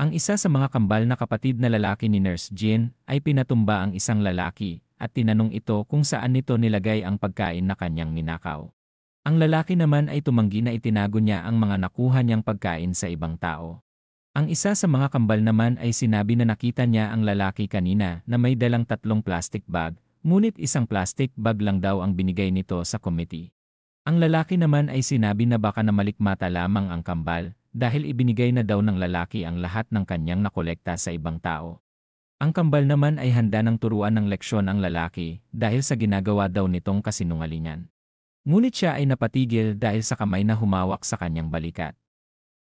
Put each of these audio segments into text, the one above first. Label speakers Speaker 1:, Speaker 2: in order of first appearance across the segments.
Speaker 1: Ang isa sa mga kambal na kapatid na lalaki ni Nurse Jean ay pinatumba ang isang lalaki at tinanong ito kung saan nito nilagay ang pagkain na kanyang ninakaw. Ang lalaki naman ay tumanggi na itinago niya ang mga nakuha niyang pagkain sa ibang tao. Ang isa sa mga kambal naman ay sinabi na nakita niya ang lalaki kanina na may dalang 3 plastic bag, ngunit isang plastic bag lang daw ang binigay nito sa committee. Ang lalaki naman ay sinabi na baka namalikmata lamang ang kambal dahil ibinigay na daw ng lalaki ang lahat ng kanyang nakolekta sa ibang tao. Ang kambal naman ay handa ng turuan ng leksyon ang lalaki dahil sa ginagawa daw nitong kasinungalingan. Ngunit siya ay napatigil dahil sa kamay na humawak sa kanyang balikat.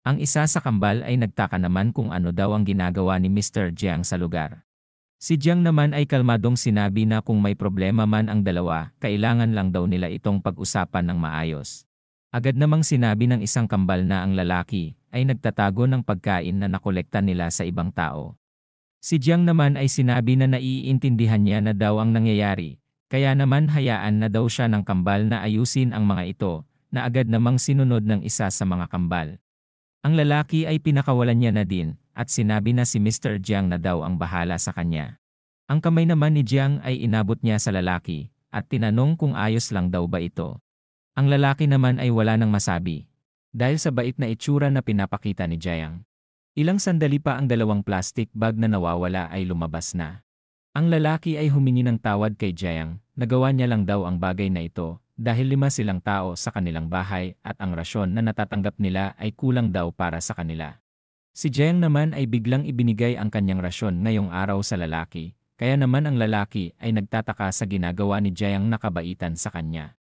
Speaker 1: Ang isa sa kambal ay nagtaka naman kung ano daw ang ginagawa ni Mr. Jiang sa lugar. Si Jiang naman ay kalmadong sinabi na kung may problema man ang dalawa, kailangan lang daw nila itong pag-usapan ng maayos. Agad namang sinabi ng isang kambal na ang lalaki ay nagtatago ng pagkain na nakolekta nila sa ibang tao. Si Jiang naman ay sinabi na naiintindihan niya na daw ang nangyayari, kaya naman hayaan na daw siya ng kambal na ayusin ang mga ito, na agad namang sinunod ng isa sa mga kambal. Ang lalaki ay pinakawalan niya na din, at sinabi na si Mr. Jiang na daw ang bahala sa kanya. Ang kamay naman ni Jiang ay inabot niya sa lalaki, at tinanong kung ayos lang daw ba ito. Ang lalaki naman ay wala nang masabi, dahil sa bait na itsura na pinapakita ni Jiang. Ilang sandali pa ang 2 plastic bag na nawawala ay lumabas na. Ang lalaki ay humingi ng tawad kay Jiang, nagawa niya lang daw ang bagay na ito, dahil 5 silang tao sa kanilang bahay at ang rasyon na natatanggap nila ay kulang daw para sa kanila. Si Jiang naman ay biglang ibinigay ang kanyang rasyon ngayong araw sa lalaki, kaya naman ang lalaki ay nagtataka sa ginagawa ni Jiang na kabaitan sa kanya.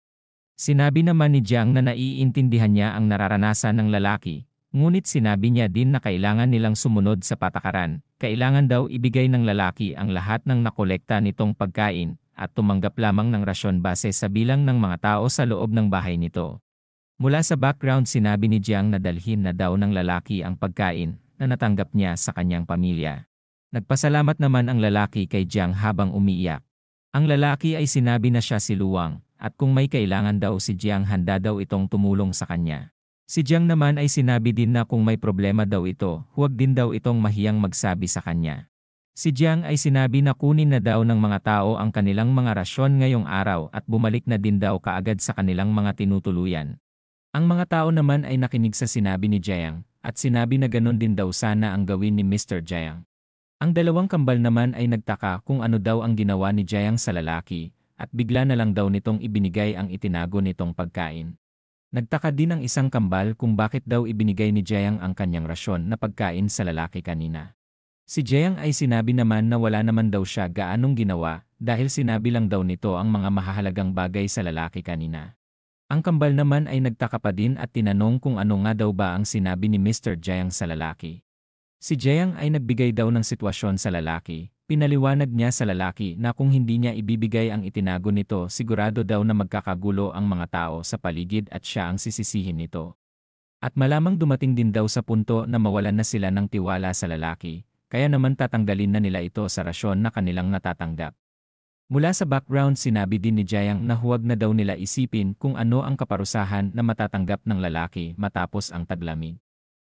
Speaker 1: Sinabi naman ni Jiang na naiintindihan niya ang nararanasan ng lalaki, ngunit sinabi niya din na kailangan nilang sumunod sa patakaran, kailangan daw ibigay ng lalaki ang lahat ng nakolekta nitong pagkain, at tumanggap lamang ng rasyon base sa bilang ng mga tao sa loob ng bahay nito. Mula sa background sinabi ni Jiang na dalhin na daw ng lalaki ang pagkain na natanggap niya sa kanyang pamilya. Nagpasalamat naman ang lalaki kay Jiang habang umiiyak. Ang lalaki ay sinabi na siya si Luwang, at kung may kailangan daw si Jiang handa daw itong tumulong sa kanya. Si Jiang naman ay sinabi din na kung may problema daw ito, huwag din daw itong mahiyang magsabi sa kanya. Si Jiang ay sinabi na kunin na daw ng mga tao ang kanilang mga rasyon ngayong araw at bumalik na din daw kaagad sa kanilang mga tinutuluyan. Ang mga tao naman ay nakinig sa sinabi ni Jiang at sinabi na ganon din daw sana ang gawin ni Mr. Jiang. Ang 2 kambal naman ay nagtaka kung ano daw ang ginawa ni Jiang sa lalaki at bigla na lang daw nitong ibinigay ang itinago nitong pagkain. Nagtaka din ang isang kambal kung bakit daw ibinigay ni Jiang ang kanyang rasyon na pagkain sa lalaki kanina. Si Jiang ay sinabi naman na wala naman daw siya gaanong ginawa dahil sinabi lang daw nito ang mga mahahalagang bagay sa lalaki kanina. Ang kambal naman ay nagtaka pa din at tinanong kung ano nga daw ba ang sinabi ni Mr. Jiang sa lalaki. Si Jiang ay nagbigay daw ng sitwasyon sa lalaki, pinaliwanag niya sa lalaki na kung hindi niya ibibigay ang itinago nito sigurado daw na magkakagulo ang mga tao sa paligid at siya ang sisisihin nito. At malamang dumating din daw sa punto na mawalan na sila ng tiwala sa lalaki. Kaya naman tatanggalin na nila ito sa rasyon na kanilang natatanggap. Mula sa background sinabi din ni Jiang na huwag na daw nila isipin kung ano ang kaparusahan na matatanggap ng lalaki matapos ang taglamig.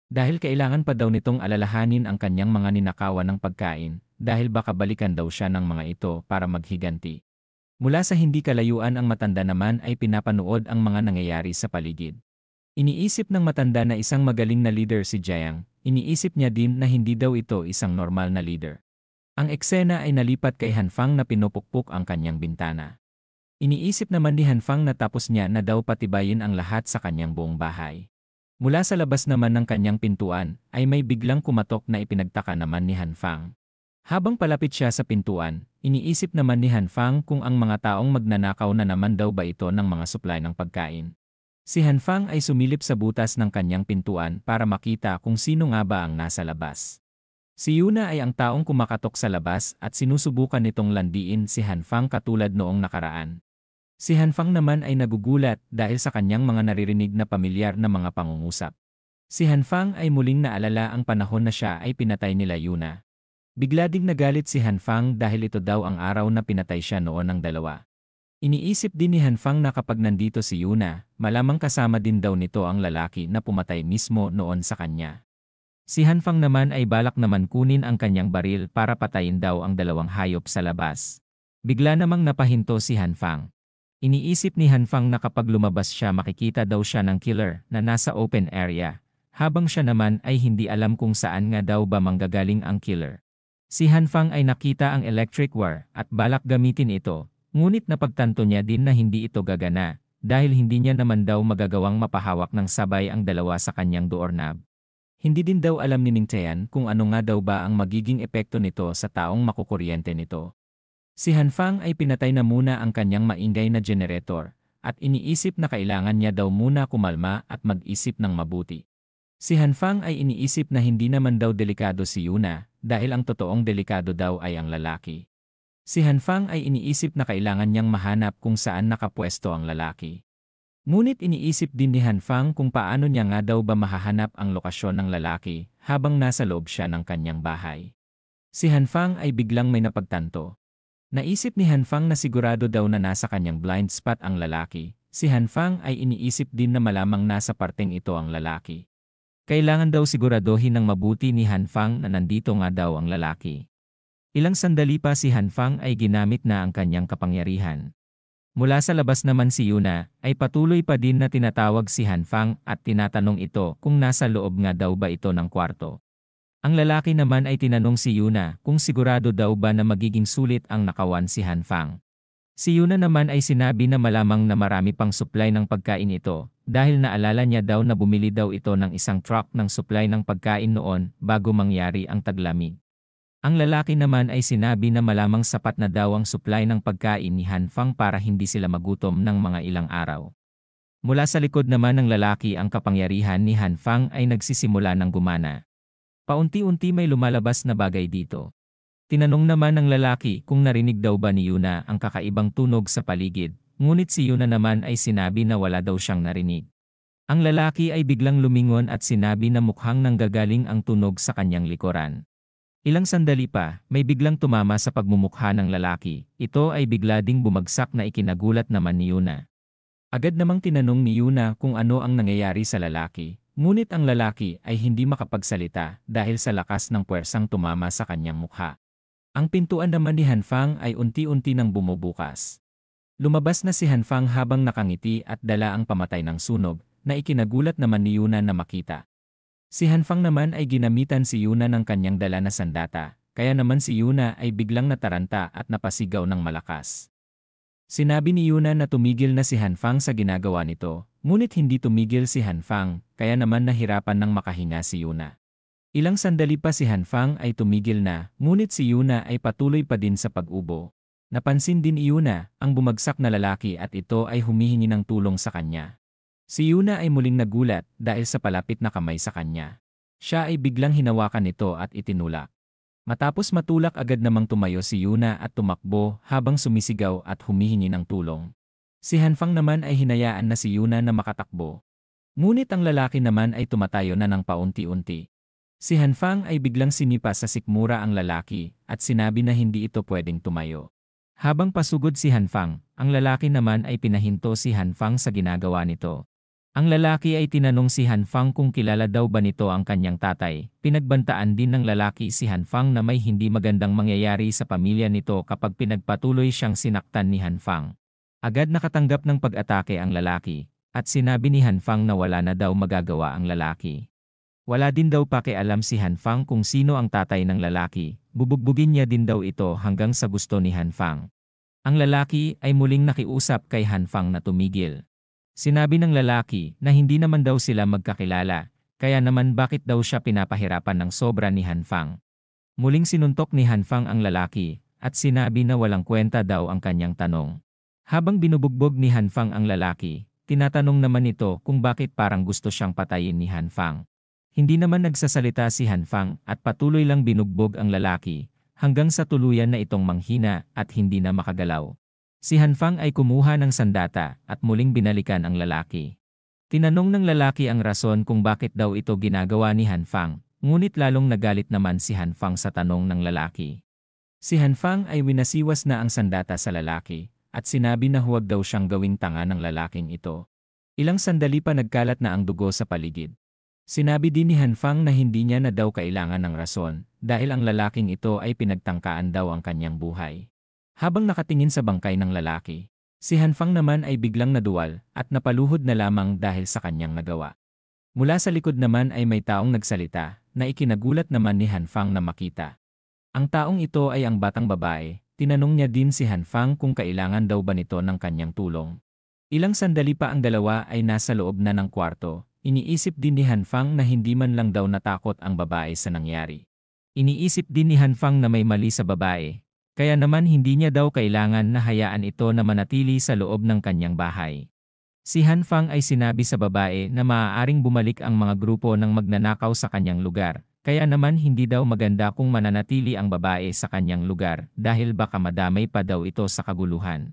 Speaker 1: Dahil kailangan pa daw nitong alalahanin ang kanyang mga ninakawan ng pagkain, dahil baka balikan daw siya ng mga ito para maghiganti. Mula sa hindi kalayuan ang matanda naman ay pinapanood ang mga nangyayari sa paligid. Iniisip ng matanda na isang magaling na leader si Jiang. Iniisip niya din na hindi daw ito isang normal na leader. Ang eksena ay nalipat kay Hanfang na pinupukpok ang kanyang bintana. Iniisip naman ni Hanfang na tapos niya na daw patibayin ang lahat sa kanyang buong bahay. Mula sa labas naman ng kanyang pintuan ay may biglang kumatok na ipinagtaka naman ni Hanfang. Habang palapit siya sa pintuan, iniisip naman ni Hanfang kung ang mga taong magnanakaw na naman daw ba ito ng mga supply ng pagkain. Si Hanfang ay sumilip sa butas ng kanyang pintuan para makita kung sino nga ba ang nasa labas. Si Yuna ay ang taong kumakatok sa labas at sinusubukan nitong landiin si Hanfang katulad noong nakaraan. Si Hanfang naman ay nagugulat dahil sa kanyang mga naririnig na pamilyar na mga pangungusap. Si Hanfang ay muling naalala ang panahon na siya ay pinatay nila Yuna. Bigla ding nagalit si Hanfang dahil ito daw ang araw na pinatay siya noon ng dalawa. Iniisip din ni Hanfang na kapag nandito si Yuna, malamang kasama din daw nito ang lalaki na pumatay mismo noon sa kanya. Si Hanfang naman ay balak naman kunin ang kanyang baril para patayin daw ang dalawang hayop sa labas. Bigla namang napahinto si Hanfang. Iniisip ni Hanfang na kapag lumabas siya makikita daw siya ng killer na nasa open area, habang siya naman ay hindi alam kung saan nga daw ba manggagaling ang killer. Si Hanfang ay nakita ang electric wire at balak gamitin ito, ngunit napagtanto niya din na hindi ito gagana, dahil hindi niya naman daw magagawang mapahawak ng sabay ang dalawa sa kanyang doorknob. Hindi din daw alam ni Ning Tian kung ano nga daw ba ang magiging epekto nito sa taong makukuryente nito. Si Hanfang ay pinatay na muna ang kanyang maingay na generator, at iniisip na kailangan niya daw muna kumalma at mag-isip ng mabuti. Si Hanfang ay iniisip na hindi naman daw delikado si Yuna, dahil ang totoong delikado daw ay ang lalaki. Si Hanfang ay iniisip na kailangan niyang mahanap kung saan nakapwesto ang lalaki. Ngunit iniisip din ni Hanfang kung paano niya nga daw ba mahahanap ang lokasyon ng lalaki habang nasa loob siya ng kanyang bahay. Si Hanfang ay biglang may napagtanto. Naisip ni Hanfang na sigurado daw na nasa kanyang blind spot ang lalaki. Si Hanfang ay iniisip din na malamang nasa parteng ito ang lalaki. Kailangan daw siguraduhin ng mabuti ni Hanfang na nandito nga daw ang lalaki. Ilang sandali pa si Hanfang ay ginamit na ang kanyang kapangyarihan. Mula sa labas naman si Yuna, ay patuloy pa din na tinatawag si Hanfang at tinatanong ito kung nasa loob nga daw ba ito ng kwarto. Ang lalaki naman ay tinanong si Yuna kung sigurado daw ba na magiging sulit ang nakawan si Hanfang. Si Yuna naman ay sinabi na malamang na marami pang supply ng pagkain ito, dahil naalala niya daw na bumili daw ito ng isang truck ng supply ng pagkain noon bago mangyari ang taglamig. Ang lalaki naman ay sinabi na malamang sapat na daw ang supply ng pagkain ni Hanfang para hindi sila magutom ng mga ilang araw. Mula sa likod naman ng lalaki ang kapangyarihan ni Hanfang ay nagsisimula ng gumana. Paunti-unti may lumalabas na bagay dito. Tinanong naman ng lalaki kung narinig daw ba ni Yuna ang kakaibang tunog sa paligid, ngunit si Yuna naman ay sinabi na wala daw siyang narinig. Ang lalaki ay biglang lumingon at sinabi na mukhang nanggagaling ang tunog sa kanyang likuran. Ilang sandali pa, may biglang tumama sa pagmumukha ng lalaki. Ito ay bigla ding bumagsak na ikinagulat naman ni Yuna. Agad namang tinanong ni Yuna kung ano ang nangyayari sa lalaki, ngunit ang lalaki ay hindi makapagsalita dahil sa lakas ng puwersang tumama sa kanyang mukha. Ang pintuan naman ni Hanfang ay unti-unti nang bumubukas. Lumabas na si Hanfang habang nakangiti at dala ang pamatay ng sunog, na ikinagulat naman ni Yuna na makita. Si Hanfang naman ay ginamitan si Yuna ng kanyang dala na sandata, kaya naman si Yuna ay biglang nataranta at napasigaw ng malakas. Sinabi ni Yuna na tumigil na si Hanfang sa ginagawa nito, ngunit hindi tumigil si Hanfang, kaya naman nahirapan ng makahinga si Yuna. Ilang sandali pa si Hanfang ay tumigil na, ngunit si Yuna ay patuloy pa din sa pag-ubo. Napansin din ni Yuna ang bumagsak na lalaki at ito ay humihingi ng tulong sa kanya. Si Yuna ay muling nagulat dahil sa palapit na kamay sa kanya. Siya ay biglang hinawakan nito at itinulak. Matapos matulak agad namang tumayo si Yuna at tumakbo habang sumisigaw at humihingi ng tulong. Si Hanfang naman ay hinayaan na si Yuna na makatakbo. Ngunit ang lalaki naman ay tumatayo na ng paunti-unti. Si Hanfang ay biglang sinipa sa sikmura ang lalaki at sinabi na hindi ito pwedeng tumayo. Habang pasugod si Hanfang, ang lalaki naman ay pinahinto si Hanfang sa ginagawa nito. Ang lalaki ay tinanong si Hanfang kung kilala daw ba nito ang kanyang tatay. Pinagbantaan din ng lalaki si Hanfang na may hindi magandang mangyayari sa pamilya nito kapag pinagpatuloy siyang sinaktan ni Hanfang. Agad nakatanggap ng pag-atake ang lalaki, at sinabi ni Hanfang na wala na daw magagawa ang lalaki. Wala din daw pakialam si Hanfang kung sino ang tatay ng lalaki, bubugbugin niya din daw ito hanggang sa gusto ni Hanfang. Ang lalaki ay muling nakiusap kay Hanfang na tumigil. Sinabi ng lalaki na hindi naman daw sila magkakilala, kaya naman bakit daw siya pinapahirapan ng sobra ni Hanfang. Muling sinuntok ni Hanfang ang lalaki, at sinabi na walang kwenta daw ang kanyang tanong. Habang binubugbog ni Hanfang ang lalaki, tinatanong naman ito kung bakit parang gusto siyang patayin ni Hanfang. Hindi naman nagsasalita si Hanfang at patuloy lang binugbog ang lalaki, hanggang sa tuluyan na itong manghina at hindi na makagalaw. Si Hanfang ay kumuha ng sandata at muling binalikan ang lalaki. Tinanong ng lalaki ang rason kung bakit daw ito ginagawa ni Hanfang, ngunit lalong nagalit naman si Hanfang sa tanong ng lalaki. Si Hanfang ay winasiwas na ang sandata sa lalaki, at sinabi na huwag daw siyang gawing tanga ng lalaking ito. Ilang sandali pa nagkalat na ang dugo sa paligid. Sinabi din ni Hanfang na hindi niya na daw kailangan ng rason dahil ang lalaking ito ay pinagtangkaan daw ang kanyang buhay. Habang nakatingin sa bangkay ng lalaki, si Hanfang naman ay biglang naduwal at napaluhod na lamang dahil sa kanyang nagawa. Mula sa likod naman ay may taong nagsalita na ikinagulat naman ni Hanfang na makita. Ang taong ito ay ang batang babae. Tinanong niya din si Hanfang kung kailangan daw ba nito ng kanyang tulong. Ilang sandali pa ang dalawa ay nasa loob na ng kwarto. Iniisip din ni Hanfang na hindi man lang daw natakot ang babae sa nangyari. Iniisip din ni Hanfang na may mali sa babae. Kaya naman hindi niya daw kailangan na hayaan ito na manatili sa loob ng kanyang bahay. Si Hanfang ay sinabi sa babae na maaaring bumalik ang mga grupo ng magnanakaw sa kanyang lugar. Kaya naman hindi daw maganda kung mananatili ang babae sa kanyang lugar dahil baka madamay pa daw ito sa kaguluhan.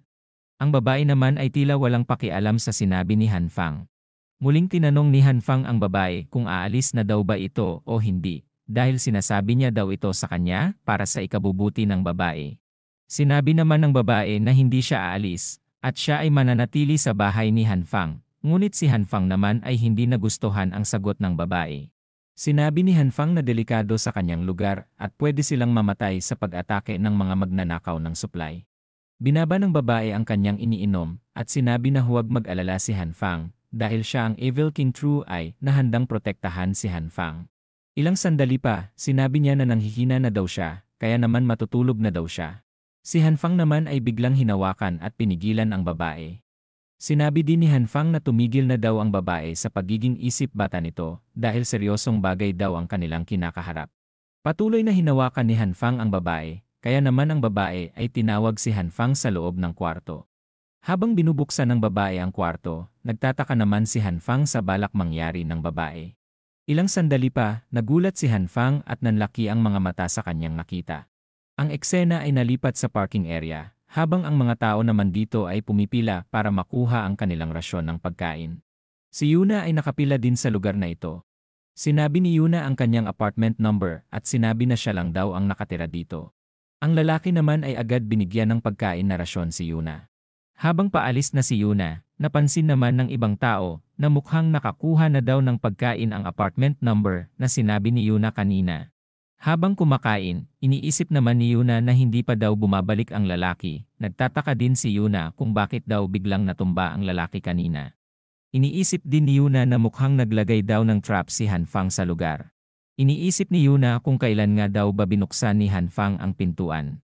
Speaker 1: Ang babae naman ay tila walang pakialam sa sinabi ni Hanfang. Muling tinanong ni Hanfang ang babae kung aalis na daw ba ito o hindi dahil sinasabi niya daw ito sa kanya para sa ikabubuti ng babae. Sinabi naman ng babae na hindi siya aalis at siya ay mananatili sa bahay ni Hanfang. Ngunit si Hanfang naman ay hindi nagustuhan ang sagot ng babae. Sinabi ni Hanfang na delikado sa kanyang lugar at pwede silang mamatay sa pag-atake ng mga magnanakaw ng supply. Binaba ng babae ang kanyang iniinom at sinabi na huwag mag-alala si Hanfang dahil siya ang Evil King True Eye na handang protektahan si Hanfang. Ilang sandali pa, sinabi niya na nanghihina na daw siya, kaya naman matutulog na daw siya. Si Hanfang naman ay biglang hinawakan at pinigilan ang babae. Sinabi din ni Hanfang na tumigil na daw ang babae sa pagiging isip bata nito dahil seryosong bagay daw ang kanilang kinakaharap. Patuloy na hinawakan ni Hanfang ang babae, kaya naman ang babae ay tinawag si Hanfang sa loob ng kwarto. Habang binubuksan ng babae ang kwarto, nagtataka naman si Hanfang sa balak mangyari ng babae. Ilang sandali pa, nagulat si Hanfang at nanlaki ang mga mata sa kanyang nakita. Ang eksena ay nalipat sa parking area. Habang ang mga tao naman dito ay pumipila para makuha ang kanilang rasyon ng pagkain. Si Yuna ay nakapila din sa lugar na ito. Sinabi ni Yuna ang kanyang apartment number at sinabi na siya lang daw ang nakatira dito. Ang lalaki naman ay agad binigyan ng pagkain na rasyon si Yuna. Habang paalis na si Yuna, napansin naman ng ibang tao na mukhang nakakuha na daw ng pagkain ang apartment number na sinabi ni Yuna kanina. Habang kumakain, iniisip naman ni Yuna na hindi pa daw bumabalik ang lalaki. Nagtataka din si Yuna kung bakit daw biglang natumba ang lalaki kanina. Iniisip din ni Yuna na mukhang naglagay daw ng trap si Hanfang sa lugar. Iniisip ni Yuna kung kailan nga daw ba binuksan ni Hanfang ang pintuan.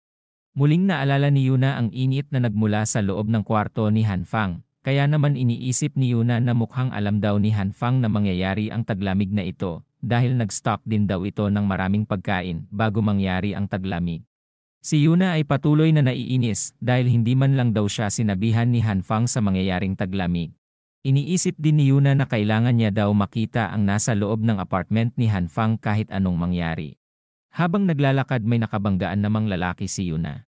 Speaker 1: Muling naalala ni Yuna ang init na nagmula sa loob ng kwarto ni Hanfang. Kaya naman iniisip ni Yuna na mukhang alam daw ni Hanfang na mangyayari ang taglamig na ito. Dahil nag-stock din daw ito ng maraming pagkain bago mangyari ang taglamig. Si Yuna ay patuloy na naiinis dahil hindi man lang daw siya sinabihan ni Hanfang sa mangyayaring taglamig. Iniisip din ni Yuna na kailangan niya daw makita ang nasa loob ng apartment ni Hanfang kahit anong mangyari. Habang naglalakad may nakabanggaan namang lalaki si Yuna.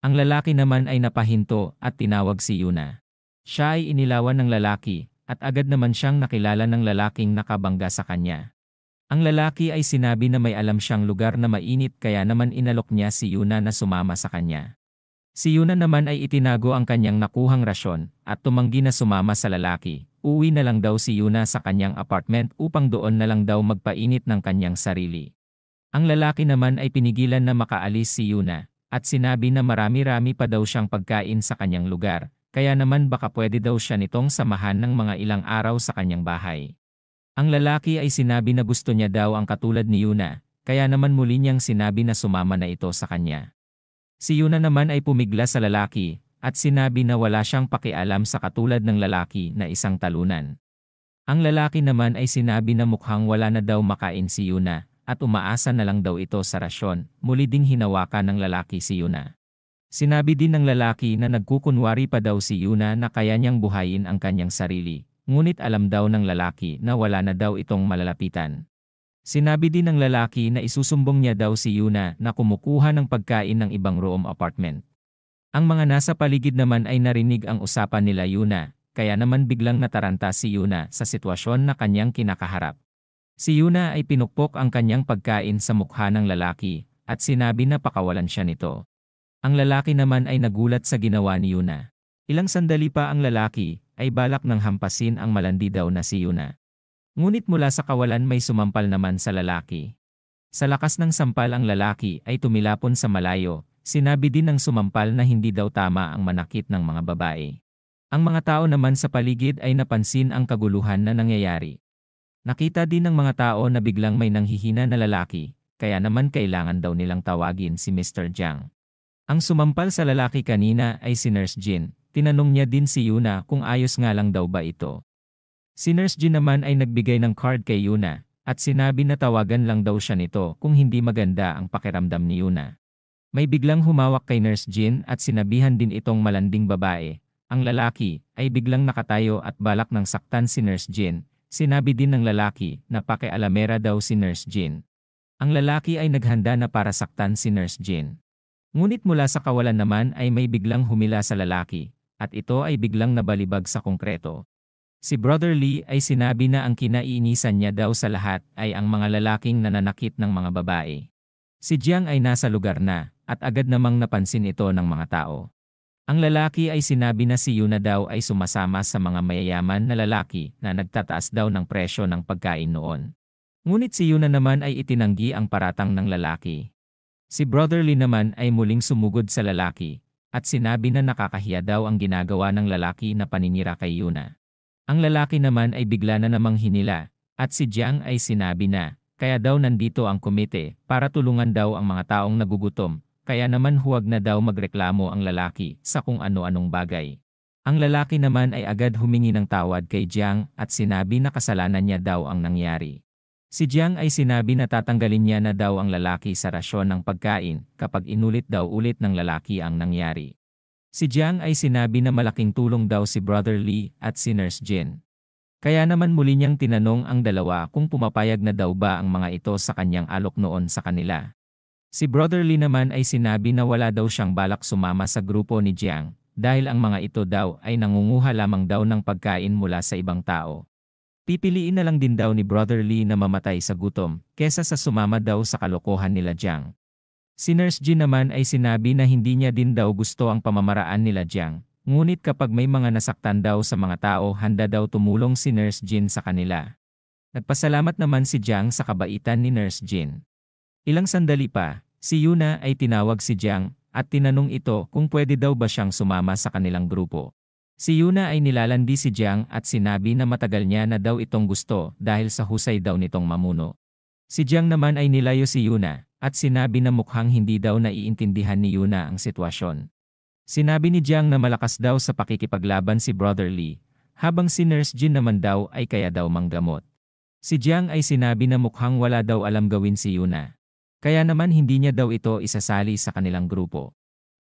Speaker 1: Ang lalaki naman ay napahinto at tinawag si Yuna. Siya ay inilawan ng lalaki at agad naman siyang nakilala ng lalaking nakabangga sa kanya. Ang lalaki ay sinabi na may alam siyang lugar na mainit kaya naman inalok niya si Yuna na sumama sa kanya. Si Yuna naman ay itinago ang kanyang nakuhang rasyon at tumanggi na sumama sa lalaki. Uwi na lang daw si Yuna sa kanyang apartment upang doon na lang daw magpainit ng kanyang sarili. Ang lalaki naman ay pinigilan na makaalis si Yuna at sinabi na marami-rami pa daw siyang pagkain sa kanyang lugar kaya naman baka pwede daw siya nitong samahan ng mga ilang araw sa kanyang bahay. Ang lalaki ay sinabi na gusto niya daw ang katulad ni Yuna, kaya naman muli niyang sinabi na sumama na ito sa kanya. Si Yuna naman ay pumigla sa lalaki, at sinabi na wala siyang pakialam sa katulad ng lalaki na isang talunan. Ang lalaki naman ay sinabi na mukhang wala na daw makain si Yuna, at umaasa na lang daw ito sa rasyon, muli ding hinawakan ng lalaki si Yuna. Sinabi din ng lalaki na nagkukunwari pa daw si Yuna na kaya niyang buhayin ang kanyang sarili. Ngunit alam daw ng lalaki na wala na daw itong malalapitan. Sinabi din ng lalaki na isusumbong niya daw si Yuna na kumukuha ng pagkain ng ibang room apartment. Ang mga nasa paligid naman ay narinig ang usapan nila Yuna, kaya naman biglang nataranta si Yuna sa sitwasyon na kanyang kinakaharap. Si Yuna ay pinukpok ang kanyang pagkain sa mukha ng lalaki at sinabi na pakawalan siya nito. Ang lalaki naman ay nagulat sa ginawa ni Yuna. Ilang sandali pa ang lalaki ay balak ng hampasin ang malandi daw na si Yuna. Ngunit mula sa kawalan may sumampal naman sa lalaki. Sa lakas ng sampal ang lalaki ay tumilapon sa malayo, sinabi din ng sumampal na hindi daw tama ang manakit ng mga babae. Ang mga tao naman sa paligid ay napansin ang kaguluhan na nangyayari. Nakita din ng mga tao na biglang may nanghihina na lalaki, kaya naman kailangan daw nilang tawagin si Mr. Jiang. Ang sumampal sa lalaki kanina ay si Nurse Jin. Tinanong niya din si Yuna kung ayos nga lang daw ba ito. Si Nurse Jin naman ay nagbigay ng card kay Yuna at sinabi na tawagan lang daw siya nito kung hindi maganda ang pakiramdam ni Yuna. May biglang humawak kay Nurse Jin at sinabihan din itong malanding babae. Ang lalaki ay biglang nakatayo at balak ng saktan si Nurse Jin. Sinabi din ng lalaki na pakialamera daw si Nurse Jin. Ang lalaki ay naghanda na para saktan si Nurse Jin. Ngunit mula sa kawalan naman ay may biglang humila sa lalaki at ito ay biglang nabalibag sa konkreto. Si Brother Lee ay sinabi na ang kinaiinisan niya daw sa lahat ay ang mga lalaking nananakit ng mga babae. Si Jiang ay nasa lugar na at agad namang napansin ito ng mga tao. Ang lalaki ay sinabi na si Yuna daw ay sumasama sa mga mayayaman na lalaki na nagtataas daw ng presyo ng pagkain noon. Ngunit si Yuna naman ay itinanggi ang paratang ng lalaki. Si Brother Lee naman ay muling sumugod sa lalaki at sinabi na nakakahiya daw ang ginagawa ng lalaki na paninira kay Yuna. Ang lalaki naman ay bigla na namang hinila at si Jiang ay sinabi na kaya daw nandito ang komite para tulungan daw ang mga taong nagugutom, kaya naman huwag na daw magreklamo ang lalaki sa kung ano-anong bagay. Ang lalaki naman ay agad humingi ng tawad kay Jiang at sinabi na kasalanan niya daw ang nangyari. Si Jiang ay sinabi na tatanggalin niya na daw ang lalaki sa rasyon ng pagkain kapag inulit daw ulit ng lalaki ang nangyari. Si Jiang ay sinabi na malaking tulong daw si Brother Lee at si Nurse Jin. Kaya naman muli niyang tinanong ang dalawa kung pumapayag na daw ba ang mga ito sa kanyang alok noon sa kanila. Si Brother Lee naman ay sinabi na wala daw siyang balak sumama sa grupo ni Jiang dahil ang mga ito daw ay nangunguha lamang daw ng pagkain mula sa ibang tao. Pipiliin na lang din daw ni Brother Lee na mamatay sa gutom kesa sa sumama daw sa kalokohan nila Jiang. Si Nurse Jin naman ay sinabi na hindi niya din daw gusto ang pamamaraan nila Jiang, ngunit kapag may mga nasaktan daw sa mga tao handa daw tumulong si Nurse Jin sa kanila. Nagpasalamat naman si Jiang sa kabaitan ni Nurse Jin. Ilang sandali pa, si Yuna ay tinawag si Jiang at tinanong ito kung pwede daw ba siyang sumama sa kanilang grupo. Si Yuna ay nilalandi si Jiang at sinabi na matagal niya na daw itong gusto dahil sa husay daw nitong mamuno. Si Jiang naman ay nilayo si Yuna at sinabi na mukhang hindi daw naiintindihan ni Yuna ang sitwasyon. Sinabi ni Jiang na malakas daw sa pakikipaglaban si Brother Lee, habang si Nurse Jin naman daw ay kaya daw manggamot. Si Jiang ay sinabi na mukhang wala daw alam gawin si Yuna. Kaya naman hindi niya daw ito isasali sa kanilang grupo.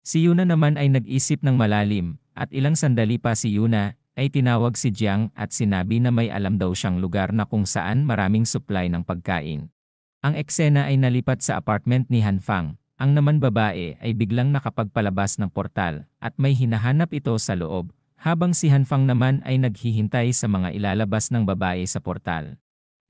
Speaker 1: Si Yuna naman ay nag-isip ng malalim. At ilang sandali pa si Yuna ay tinawag si Jiang at sinabi na may alam daw siyang lugar na kung saan maraming supply ng pagkain. Ang eksena ay nalipat sa apartment ni Han Fang. Ang naman babae ay biglang nakapagpalabas ng portal at may hinahanap ito sa loob, habang si Han Fang naman ay naghihintay sa mga ilalabas ng babae sa portal.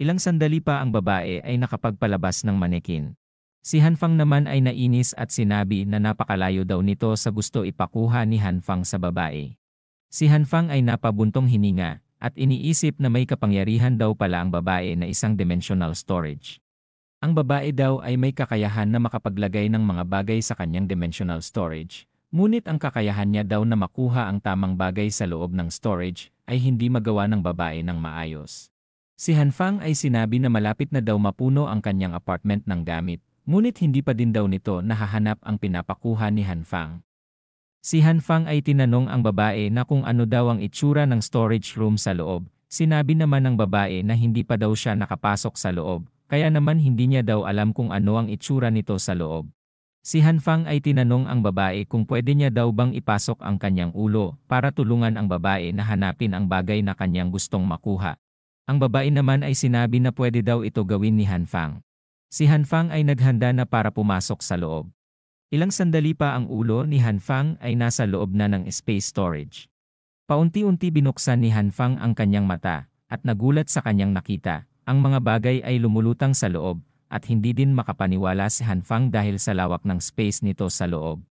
Speaker 1: Ilang sandali pa ang babae ay nakapagpalabas ng manekin. Si Han Fang naman ay nainis at sinabi na napakalayo daw nito sa gusto ipakuha ni Han Fang sa babae. Si Han Fang ay napabuntong hininga at iniisip na may kapangyarihan daw pala ang babae na isang dimensional storage. Ang babae daw ay may kakayahan na makapaglagay ng mga bagay sa kanyang dimensional storage, ngunit ang kakayahan niya daw na makuha ang tamang bagay sa loob ng storage ay hindi magawa ng babae ng maayos. Si Han Fang ay sinabi na malapit na daw mapuno ang kanyang apartment ng gamit. Ngunit hindi pa din daw nito nahahanap ang pinapakuha ni Han Fang. Si Han Fang ay tinanong ang babae na kung ano daw ang itsura ng storage room sa loob. Sinabi naman ng babae na hindi pa daw siya nakapasok sa loob, kaya naman hindi niya daw alam kung ano ang itsura nito sa loob. Si Han Fang ay tinanong ang babae kung pwede niya daw bang ipasok ang kanyang ulo para tulungan ang babae na hanapin ang bagay na kanyang gustong makuha. Ang babae naman ay sinabi na pwede daw ito gawin ni Han Fang. Si Han Fang ay naghanda na para pumasok sa loob. Ilang sandali pa ang ulo ni Han Fang ay nasa loob na ng space storage. Paunti-unti binuksan ni Han Fang ang kanyang mata at nagulat sa kanyang nakita. Ang mga bagay ay lumulutang sa loob at hindi din makapaniwala si Han Fang dahil sa lawak ng space nito sa loob.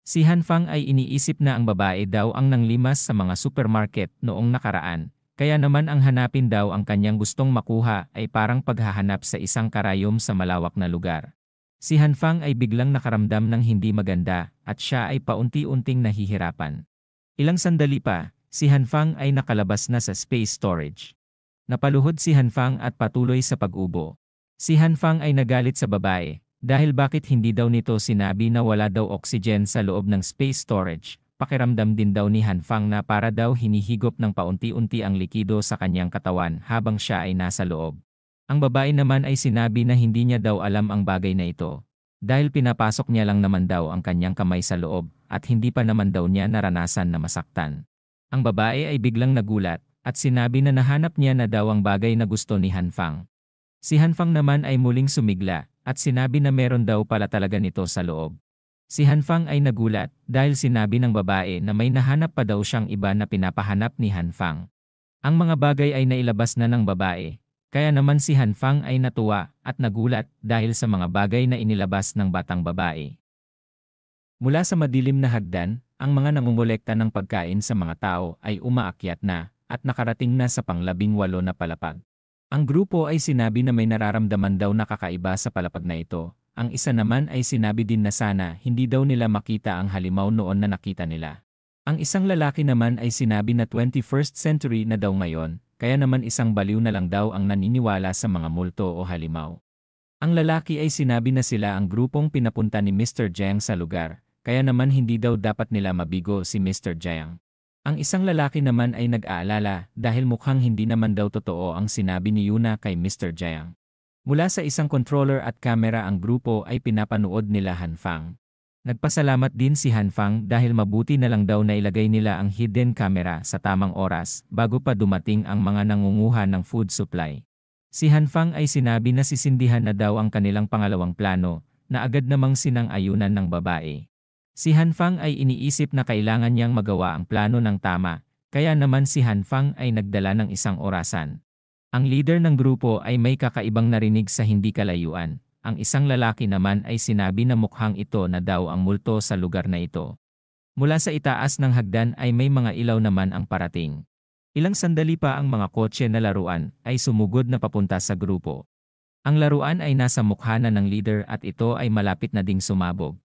Speaker 1: Si Han Fang ay iniisip na ang babae daw ang nanglimas sa mga supermarket noong nakaraan, Kaya naman ang hanapin daw ang kanyang gustong makuha ay parang paghahanap sa isang karayom sa malawak na lugar. Si Hanfang ay biglang nakaramdam ng hindi maganda at siya ay paunti-unting nahihirapan. Ilang sandali pa, si Hanfang ay nakalabas na sa space storage. Napaluhod si Hanfang at patuloy sa pag-ubo. Si Hanfang ay nagalit sa babae dahil bakit hindi daw nito sinabi na wala daw oxygen sa loob ng space storage. Pakiramdam din daw ni Hanfang na para daw hinihigop ng paunti-unti ang likido sa kanyang katawan habang siya ay nasa loob. Ang babae naman ay sinabi na hindi niya daw alam ang bagay na ito. Dahil pinapasok niya lang naman daw ang kanyang kamay sa loob at hindi pa naman daw niya naranasan na masaktan. Ang babae ay biglang nagulat at sinabi na nahanap niya na daw ang bagay na gusto ni Hanfang. Si Hanfang naman ay muling sumigla at sinabi na meron daw pala talaga nito sa loob. Si Hanfang ay nagulat dahil sinabi ng babae na may nahanap pa daw siyang iba na pinapahanap ni Hanfang. Ang mga bagay ay nailabas na ng babae, kaya naman si Hanfang ay natuwa at nagulat dahil sa mga bagay na inilabas ng batang babae. Mula sa madilim na hagdan, ang mga nangungolekta ng pagkain sa mga tao ay umaakyat na at nakarating na sa pang-18 na palapag. Ang grupo ay sinabi na may nararamdaman daw na kakaiba sa palapag na ito. Ang isa naman ay sinabi din na sana hindi daw nila makita ang halimaw noon na nakita nila. Ang isang lalaki naman ay sinabi na 21st century na daw ngayon, kaya naman isang baliw na lang daw ang naniniwala sa mga multo o halimaw. Ang lalaki ay sinabi na sila ang grupong pinapunta ni Mr. Jiang sa lugar, kaya naman hindi daw dapat nila mabigo si Mr. Jiang. Ang isang lalaki naman ay nag-aalala dahil mukhang hindi naman daw totoo ang sinabi ni Yuna kay Mr. Jiang. Mula sa isang controller at kamera ang grupo ay pinapanood nila Hanfang. Nagpasalamat din si Hanfang dahil mabuti na lang daw na ilagay nila ang hidden camera sa tamang oras bago pa dumating ang mga nangunguha ng food supply. Si Hanfang ay sinabi na sisindihan na daw ang kanilang pangalawang plano na agad namang sinang-ayunan ng babae. Si Hanfang ay iniisip na kailangan niyang magawa ang plano ng tama, kaya naman si Hanfang ay nagdala ng isang orasan. Ang leader ng grupo ay may kakaibang narinig sa hindi kalayuan. Ang isang lalaki naman ay sinabi na mukhang ito na daw ang multo sa lugar na ito. Mula sa itaas ng hagdan ay may mga ilaw naman ang parating. Ilang sandali pa ang mga kotse na laruan ay sumugod na papunta sa grupo. Ang laruan ay nasa mukha na ng leader at ito ay malapit na ding sumabog.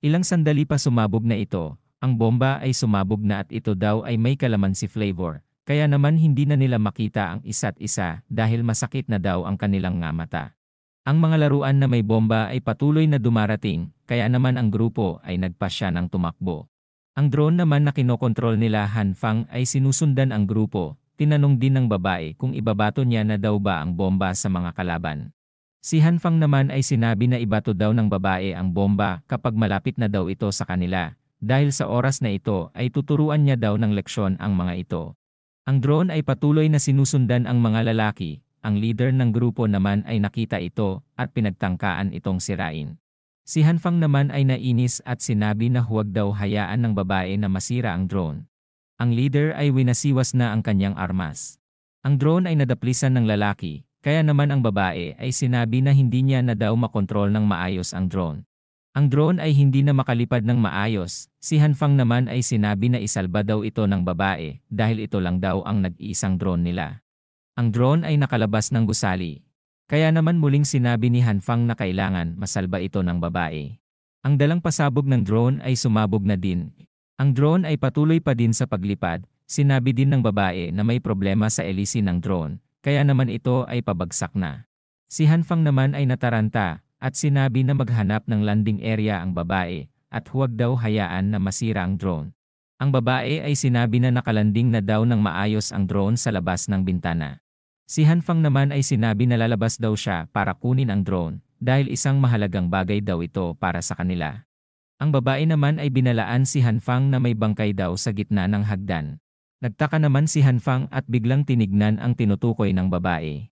Speaker 1: Ilang sandali pa sumabog na ito, ang bomba ay sumabog na at ito daw ay may kalamansi flavor. Kaya naman hindi na nila makita ang isa't isa dahil masakit na daw ang kanilang nga mata. Ang mga laruan na may bomba ay patuloy na dumarating, kaya naman ang grupo ay nagpasya ng tumakbo. Ang drone naman na kinokontrol nila Hanfang ay sinusundan ang grupo. Tinanong din ng babae kung ibabato niya na daw ba ang bomba sa mga kalaban. Si Hanfang naman ay sinabi na ibato daw ng babae ang bomba kapag malapit na daw ito sa kanila. Dahil sa oras na ito ay tuturuan niya daw ng leksyon ang mga ito. Ang drone ay patuloy na sinusundan ang mga lalaki, ang leader ng grupo naman ay nakita ito at pinagtangkaan itong sirain. Si Hanfang naman ay nainis at sinabi na huwag daw hayaan ng babae na masira ang drone. Ang leader ay winasiwas na ang kanyang armas. Ang drone ay nadaplisan ng lalaki, kaya naman ang babae ay sinabi na hindi niya na daw makontrol ng maayos ang drone. Ang drone ay hindi na makalipad ng maayos, si Hanfang naman ay sinabi na isalba daw ito ng babae dahil ito lang daw ang nag-iisang drone nila. Ang drone ay nakalabas ng gusali. Kaya naman muling sinabi ni Hanfang na kailangan masalba ito ng babae. Ang dalang pasabog ng drone ay sumabog na din. Ang drone ay patuloy pa din sa paglipad, sinabi din ng babae na may problema sa elisi ng drone, kaya naman ito ay pabagsak na. Si Hanfang naman ay nataranta, at sinabi na maghanap ng landing area ang babae at huwag daw hayaan na masira ang drone. Ang babae ay sinabi na nakalanding na daw ng maayos ang drone sa labas ng bintana. Si Hanfang naman ay sinabi na lalabas daw siya para kunin ang drone dahil isang mahalagang bagay daw ito para sa kanila. Ang babae naman ay binalaan si Hanfang na may bangkay daw sa gitna ng hagdan. Nagtaka naman si Hanfang at biglang tinignan ang tinutukoy ng babae.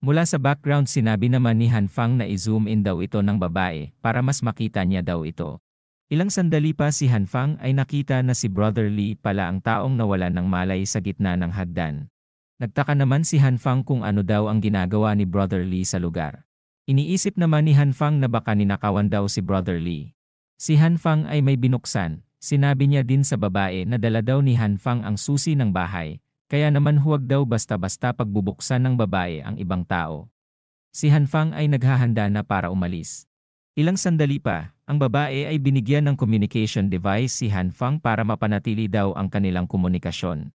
Speaker 1: Mula sa background sinabi naman ni Hanfang na i-zoom in daw ito ng babae para mas makita niya daw ito. Ilang sandali pa si Hanfang ay nakita na si Brother Lee pala ang taong nawalan ng malay sa gitna ng hagdan. Nagtaka naman si Hanfang kung ano daw ang ginagawa ni Brother Lee sa lugar. Iniisip naman ni Hanfang na baka ninakawan daw si Brother Lee. Si Hanfang ay may binuksan, sinabi niya din sa babae na dala daw ni Hanfang ang susi ng bahay, Kaya naman huwag daw basta-basta pagbubuksan ng babae ang ibang tao. Si Hanfang ay naghahanda na para umalis. Ilang sandali pa, ang babae ay binigyan ng communication device si Hanfang para mapanatili daw ang kanilang komunikasyon.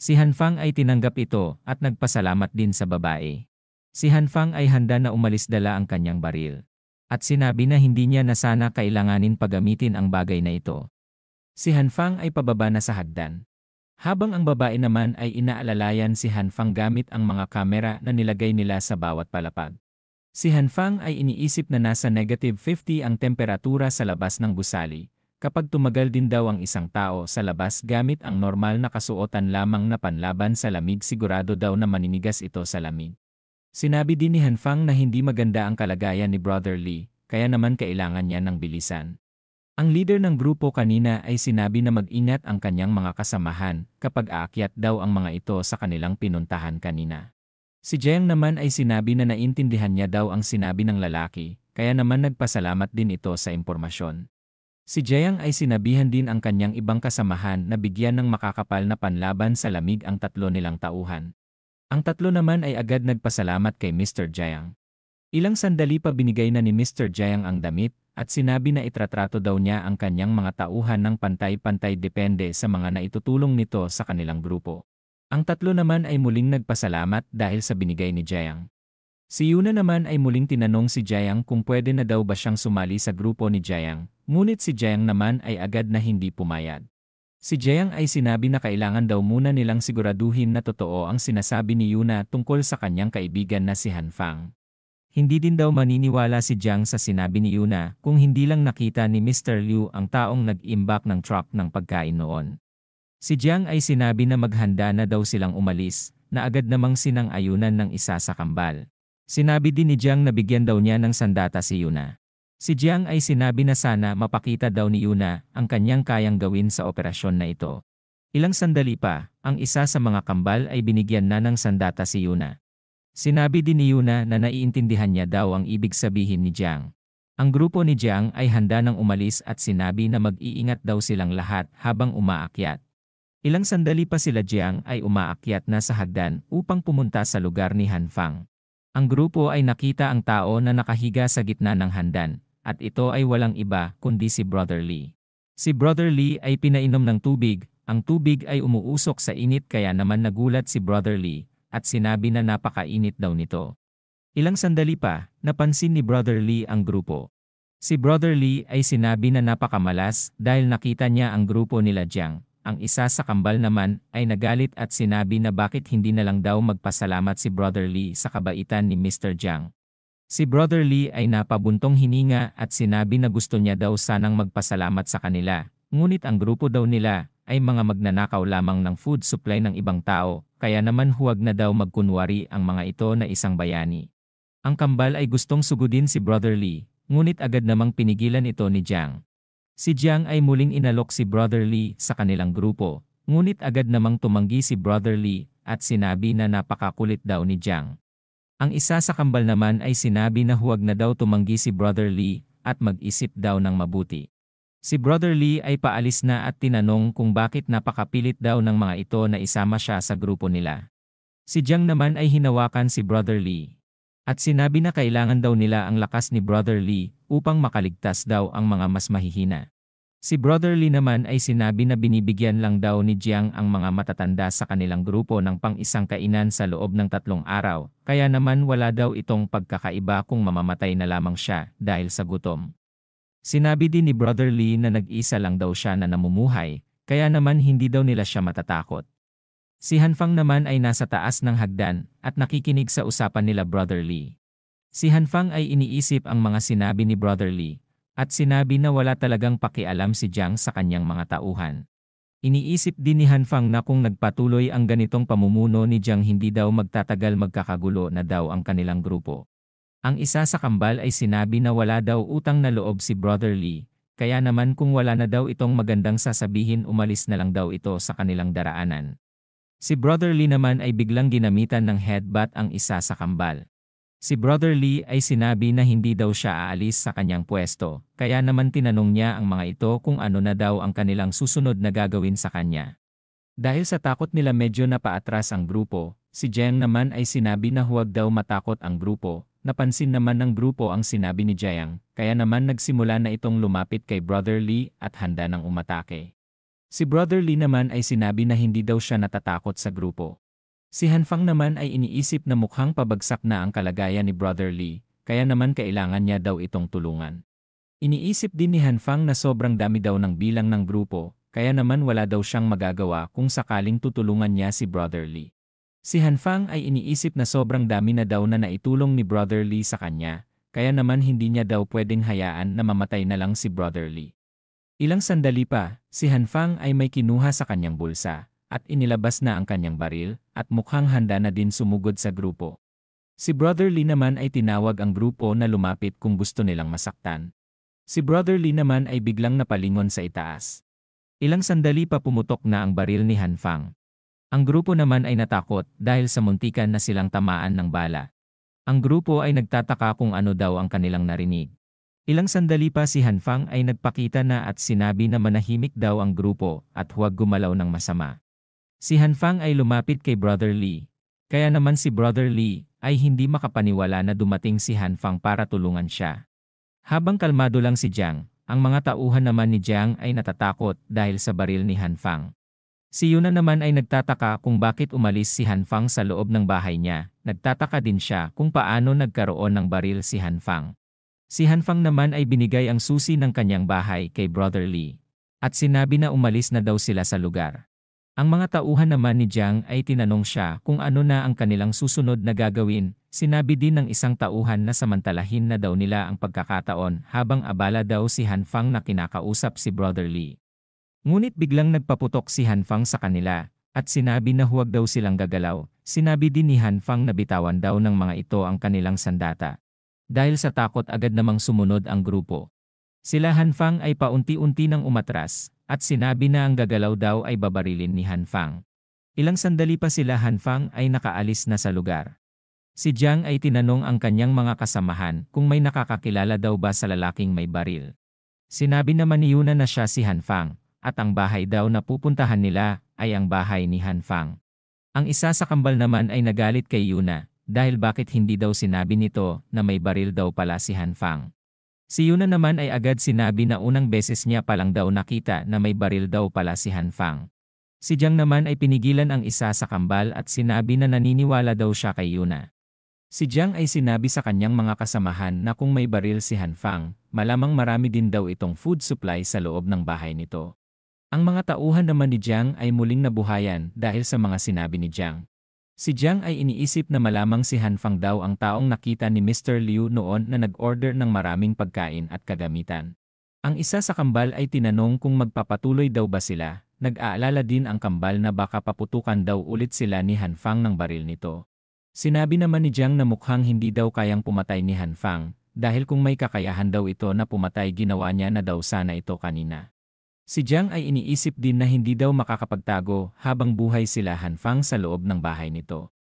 Speaker 1: Si Hanfang ay tinanggap ito at nagpasalamat din sa babae. Si Hanfang ay handa na umalis dala ang kanyang baril. At sinabi na hindi niya na sana kailanganin paggamitin ang bagay na ito. Si Hanfang ay pababa na sa hagdan. Habang ang babae naman ay inaalalayan si Hanfang gamit ang mga kamera na nilagay nila sa bawat palapag. Si Hanfang ay iniisip na nasa -50 ang temperatura sa labas ng gusali, kapag tumagal din daw ang isang tao sa labas gamit ang normal na kasuotan lamang na panlaban sa lamig sigurado daw na maninigas ito sa lamig. Sinabi din ni Hanfang na hindi maganda ang kalagayan ni Brother Lee, kaya naman kailangan niya ng bilisan. Ang leader ng grupo kanina ay sinabi na mag-ingat ang kanyang mga kasamahan kapag aakyat daw ang mga ito sa kanilang pinuntahan kanina. Si Jiang naman ay sinabi na naintindihan niya daw ang sinabi ng lalaki, kaya naman nagpasalamat din ito sa impormasyon. Si Jiang ay sinabihan din ang kanyang ibang kasamahan na bigyan ng makakapal na panlaban sa lamig ang tatlo nilang tauhan. Ang tatlo naman ay agad nagpasalamat kay Mr. Jiang. Ilang sandali pa binigay na ni Mr. Jiang ang damit, at sinabi na itratrato daw niya ang kanyang mga tauhan ng pantay-pantay depende sa mga naitutulong nito sa kanilang grupo. Ang tatlo naman ay muling nagpasalamat dahil sa binigay ni Jiang. Si Yuna naman ay muling tinanong si Jiang kung pwede na daw ba siyang sumali sa grupo ni Jiang, ngunit si Jiang naman ay agad na hindi pumayag. Si Jiang ay sinabi na kailangan daw muna nilang siguraduhin na totoo ang sinasabi ni Yuna tungkol sa kanyang kaibigan na si Hanfang. Hindi din daw maniniwala si Jiang sa sinabi ni Yuna kung hindi lang nakita ni Mr. Liu ang taong nag-imbak ng truck ng pagkain noon. Si Jiang ay sinabi na maghanda na daw silang umalis, na agad namang sinang-ayunan ng isa sa kambal. Sinabi din ni Jiang na bigyan daw niya ng sandata si Yuna. Si Jiang ay sinabi na sana mapakita daw ni Yuna ang kanyang kayang gawin sa operasyon na ito. Ilang sandali pa, ang isa sa mga kambal ay binigyan na ng sandata si Yuna. Sinabi din ni Yuna na naiintindihan niya daw ang ibig sabihin ni Jiang. Ang grupo ni Jiang ay handa nang umalis at sinabi na mag-iingat daw silang lahat habang umaakyat. Ilang sandali pa sila Jiang ay umaakyat na sa hagdan upang pumunta sa lugar ni Hanfang. Ang grupo ay nakita ang tao na nakahiga sa gitna ng handan, at ito ay walang iba kundi si Brother Lee. Si Brother Lee ay pinainom ng tubig, ang tubig ay umuusok sa init kaya naman nagulat si Brother Lee, at sinabi na napakainit daw nito. Ilang sandali pa, napansin ni Brother Lee ang grupo. Si Brother Lee ay sinabi na napakamalas dahil nakita niya ang grupo nila Jiang. Ang isa sa kambal naman ay nagalit at sinabi na bakit hindi na lang daw magpasalamat si Brother Lee sa kabaitan ni Mr. Jiang. Si Brother Lee ay napabuntong hininga at sinabi na gusto niya daw sanang magpasalamat sa kanila, ngunit ang grupo daw nila ay mga magnanakaw lamang ng food supply ng ibang tao, kaya naman huwag na daw magkunwari ang mga ito na isang bayani. Ang kambal ay gustong sugudin si Brother Lee, ngunit agad namang pinigilan ito ni Jiang. Si Jiang ay muling inalok si Brother Lee sa kanilang grupo, ngunit agad namang tumanggi si Brother Lee at sinabi na napakakulit daw ni Jiang. Ang isa sa kambal naman ay sinabi na huwag na daw tumanggi si Brother Lee at mag-isip daw ng mabuti. Si Brother Lee ay paalis na at tinanong kung bakit napakapilit daw ng mga ito na isama siya sa grupo nila. Si Jiang naman ay hinawakan si Brother Lee. At sinabi na kailangan daw nila ang lakas ni Brother Lee upang makaligtas daw ang mga mas mahihina. Si Brother Lee naman ay sinabi na binibigyan lang daw ni Jiang ang mga matatanda sa kanilang grupo ng pang-isang kainan sa loob ng 3 araw, kaya naman wala daw itong pagkakaiba kung mamamatay na lamang siya dahil sa gutom. Sinabi din ni Brother Lee na nag-isa lang daw siya na namumuhay, kaya naman hindi daw nila siya matatakot. Si Hanfang naman ay nasa taas ng hagdan at nakikinig sa usapan nila Brother Lee. Si Hanfang ay iniisip ang mga sinabi ni Brother Lee, at sinabi na wala talagang pakialam si Jiang sa kanyang mga tauhan. Iniisip din ni Hanfang na kung nagpatuloy ang ganitong pamumuno ni Jiang hindi daw magtatagal magkakagulo na daw ang kanilang grupo. Ang isa sa kambal ay sinabi na wala daw utang na loob si Brother Lee, kaya naman kung wala na daw itong magandang sasabihin umalis na lang daw ito sa kanilang daraanan. Si Brother Lee naman ay biglang ginamitan ng headbutt ang isa sa kambal. Si Brother Lee ay sinabi na hindi daw siya aalis sa kanyang pwesto, kaya naman tinanong niya ang mga ito kung ano na daw ang kanilang susunod na gagawin sa kanya. Dahil sa takot nila medyo napaatras ang grupo, si Jiang naman ay sinabi na huwag daw matakot ang grupo. Napansin naman ng grupo ang sinabi ni Jiang, kaya naman nagsimula na itong lumapit kay Brother Lee at handa ng umatake. Si Brother Lee naman ay sinabi na hindi daw siya natatakot sa grupo. Si Han Fang naman ay iniisip na mukhang pabagsak na ang kalagayan ni Brother Lee, kaya naman kailangan niya daw itong tulungan. Iniisip din ni Han Fang na sobrang dami daw ng bilang ng grupo, kaya naman wala daw siyang magagawa kung sakaling tutulungan niya si Brother Lee. Si Han Fang ay iniisip na sobrang dami na daw na naitulong ni Brother Lee sa kanya, kaya naman hindi niya daw pwedeng hayaan na mamatay na lang si Brother Lee. Ilang sandali pa, si Han Fang ay may kinuha sa kanyang bulsa, at inilabas na ang kanyang baril, at mukhang handa na din sumugod sa grupo. Si Brother Lee naman ay tinawag ang grupo na lumapit kung gusto nilang masaktan. Si Brother Lee naman ay biglang napalingon sa itaas. Ilang sandali pa pumutok na ang baril ni Han Fang. Ang grupo naman ay natakot dahil sa muntikan na silang tamaan ng bala. Ang grupo ay nagtataka kung ano daw ang kanilang narinig. Ilang sandali pa si Han Fang ay nagpakita na at sinabi na manahimik daw ang grupo at huwag gumalaw ng masama. Si Han Fang ay lumapit kay Brother Lee. Kaya naman si Brother Lee ay hindi makapaniwala na dumating si Han Fang para tulungan siya. Habang kalmado lang si Jiang, ang mga tauhan naman ni Jiang ay natatakot dahil sa baril ni Han Fang. Si Yuna naman ay nagtataka kung bakit umalis si Han Fang sa loob ng bahay niya. Nagtataka din siya kung paano nagkaroon ng baril si Han Fang. Si Han Fang naman ay binigay ang susi ng kanyang bahay kay Brother Lee. At sinabi na umalis na daw sila sa lugar. Ang mga tauhan naman ni Jiang ay tinanong siya kung ano na ang kanilang susunod na gagawin. Sinabi din ng isang tauhan na samantalahin na daw nila ang pagkakataon habang abala daw si Han Fang na kinakausap si Brother Lee. Ngunit biglang nagpaputok si Han Fang sa kanila at sinabi na huwag daw silang gagalaw. Sinabi din ni Han Fang na bitawan daw ng mga ito ang kanilang sandata. Dahil sa takot agad namang sumunod ang grupo. Sila Han Fang ay paunti-unti nang umatras. At sinabi na ang gagalaw daw ay babarilin ni Han Fang. Ilang sandali pa sila Han Fang ay nakaalis na sa lugar. Si Jiang ay tinanong ang kanyang mga kasamahan kung may nakakakilala daw ba sa lalaking may baril. Sinabi naman ni Yuna na siya si Han Fang, at ang bahay daw na pupuntahan nila ay ang bahay ni Han Fang. Ang isa sa kambal naman ay nagalit kay Yuna dahil bakit hindi daw sinabi nito na may baril daw pala si Han Fang. Si Yuna naman ay agad sinabi na unang beses niya palang daw nakita na may baril daw pala si Han Fang. Si Jiang naman ay pinigilan ang isa sa kambal at sinabi na naniniwala daw siya kay Yuna. Si Jiang ay sinabi sa kanyang mga kasamahan na kung may baril si Han Fang, malamang marami din daw itong food supply sa loob ng bahay nito. Ang mga tauhan naman ni Jiang ay muling nabuhayan dahil sa mga sinabi ni Jiang. Si Jiang ay iniisip na malamang si Han Fang daw ang taong nakita ni Mr. Liu noon na nag-order ng maraming pagkain at kagamitan. Ang isa sa kambal ay tinanong kung magpapatuloy daw ba sila. Nag-aalala din ang kambal na baka paputukan daw ulit sila ni Han Fang ng baril nito. Sinabi naman ni Jiang na mukhang hindi daw kayang pumatay ni Han Fang dahil kung may kakayahan daw ito na pumatay ginawa niya na daw sana ito kanina. Si Jiang ay iniisip din na hindi daw makakapagtago habang buhay sila Han Fang sa loob ng bahay nito.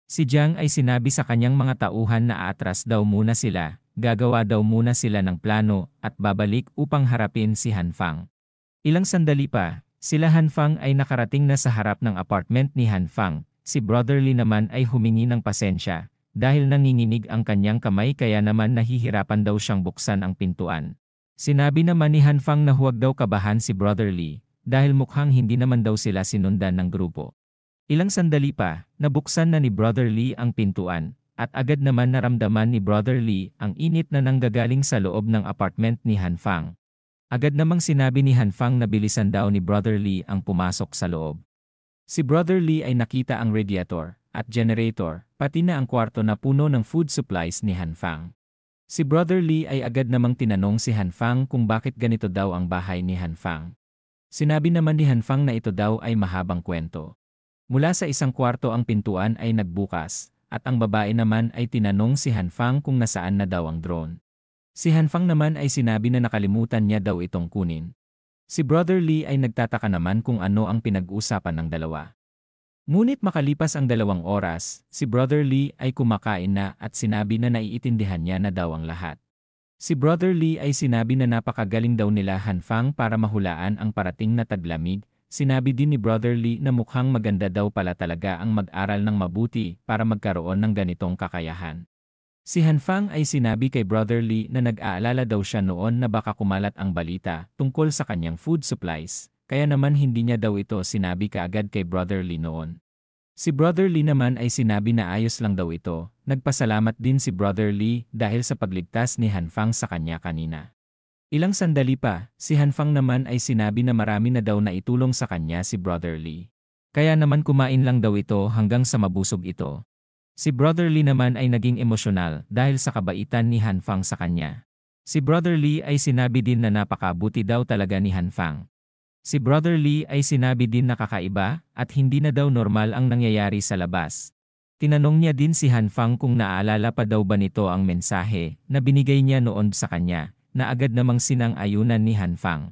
Speaker 1: Si Jiang ay sinabi sa kanyang mga tauhan na aatras daw muna sila, gagawa daw muna sila ng plano at babalik upang harapin si Han Fang. Ilang sandali pa, sila Han Fang ay nakarating na sa harap ng apartment ni Han Fang. Si Brother Lee naman ay humingi ng pasensya dahil nanginginig ang kanyang kamay kaya naman nahihirapan daw siyang buksan ang pintuan. Sinabi naman ni Han Fang na huwag daw kabahan si Brother Lee dahil mukhang hindi naman daw sila sinundan ng grupo. Ilang sandali pa, nabuksan na ni Brother Lee ang pintuan at agad naman naramdaman ni Brother Lee ang init na nanggagaling sa loob ng apartment ni Han Fang. Agad namang sinabi ni Han Fang na bilisan daw ni Brother Lee ang pumasok sa loob. Si Brother Lee ay nakita ang radiator at generator, pati na ang kwarto na puno ng food supplies ni Han Fang. Si Brother Lee ay agad namang tinanong si Han Fang kung bakit ganito daw ang bahay ni Han Fang. Sinabi naman ni Han Fang na ito daw ay mahabang kwento. Mula sa isang kwarto ang pintuan ay nagbukas, at ang babae naman ay tinanong si Han Fang kung nasaan na daw ang drone. Si Han Fang naman ay sinabi na nakalimutan niya daw itong kunin. Si Brother Lee ay nagtataka naman kung ano ang pinag-uusapan ng dalawa. Ngunit makalipas ang 2 oras, si Brother Lee ay kumakain na at sinabi na naiintindihan niya na daw ang lahat. Si Brother Lee ay sinabi na napakagaling daw nila Han Fang para mahulaan ang parating na taglamig, sinabi din ni Brother Lee na mukhang maganda daw pala talaga ang mag-aral ng mabuti para magkaroon ng ganitong kakayahan. Si Han Fang ay sinabi kay Brother Lee na nag-aalala daw siya noon na baka kumalat ang balita tungkol sa kanyang food supplies, kaya naman hindi niya daw ito sinabi kaagad kay Brother Lee noon. Si Brother Lee naman ay sinabi na ayos lang daw ito. Nagpasalamat din si Brother Lee dahil sa pagligtas ni Han Fang sa kanya kanina. Ilang sandali pa, si Han Fang naman ay sinabi na marami na daw na itulong sa kanya si Brother Lee. Kaya naman kumain lang daw ito hanggang sa mabusog ito. Si Brother Lee naman ay naging emosyonal dahil sa kabaitan ni Han Fang sa kanya. Si Brother Lee ay sinabi din na napakabuti daw talaga ni Han Fang. Si Brother Lee ay sinabi din na kakaiba at hindi na daw normal ang nangyayari sa labas. Tinanong niya din si Han Fang kung naaalala pa daw ba nito ang mensahe na binigay niya noon sa kanya, na agad namang sinang-ayunan ni Han Fang.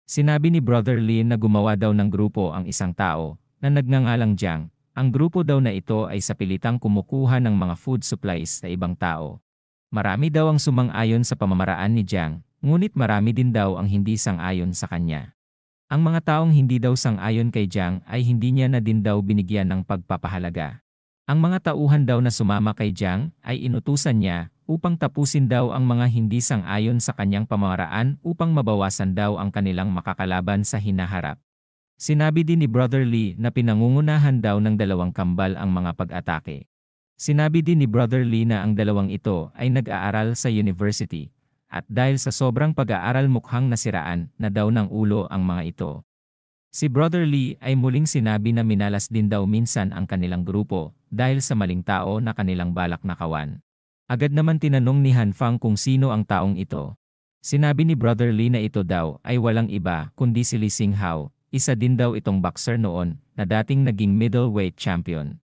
Speaker 1: Sinabi ni Brother Lee na gumawa daw ng grupo ang isang tao na nagngangalang Jiang. Ang grupo daw na ito ay sa pilitang kumukuha ng mga food supplies sa ibang tao. Marami daw ang sumang-ayon sa pamamaraan ni Jiang, ngunit marami din daw ang hindi sang-ayon sa kanya. Ang mga taong hindi daw sang-ayon kay Jiang ay hindi niya na din daw binigyan ng pagpapahalaga. Ang mga tauhan daw na sumama kay Jiang ay inutusan niya upang tapusin daw ang mga hindi sang-ayon sa kanyang pamamaraan upang mabawasan daw ang kanilang makakalaban sa hinaharap. Sinabi din ni Brother Lee na pinangungunahan daw ng dalawang kambal ang mga pag-atake. Sinabi din ni Brother Lee na ang dalawang ito ay nag-aaral sa university, at dahil sa sobrang pag-aaral mukhang nasiraan na daw ng ulo ang mga ito. Si Brother Lee ay muling sinabi na minalas din daw minsan ang kanilang grupo dahil sa maling tao na kanilang balak nakawan. Agad naman tinanong ni Han Fang kung sino ang taong ito. Sinabi ni Brother Lee na ito daw ay walang iba kundi si Lee Singhao. Isa din daw itong boxer noon na dating naging middleweight champion.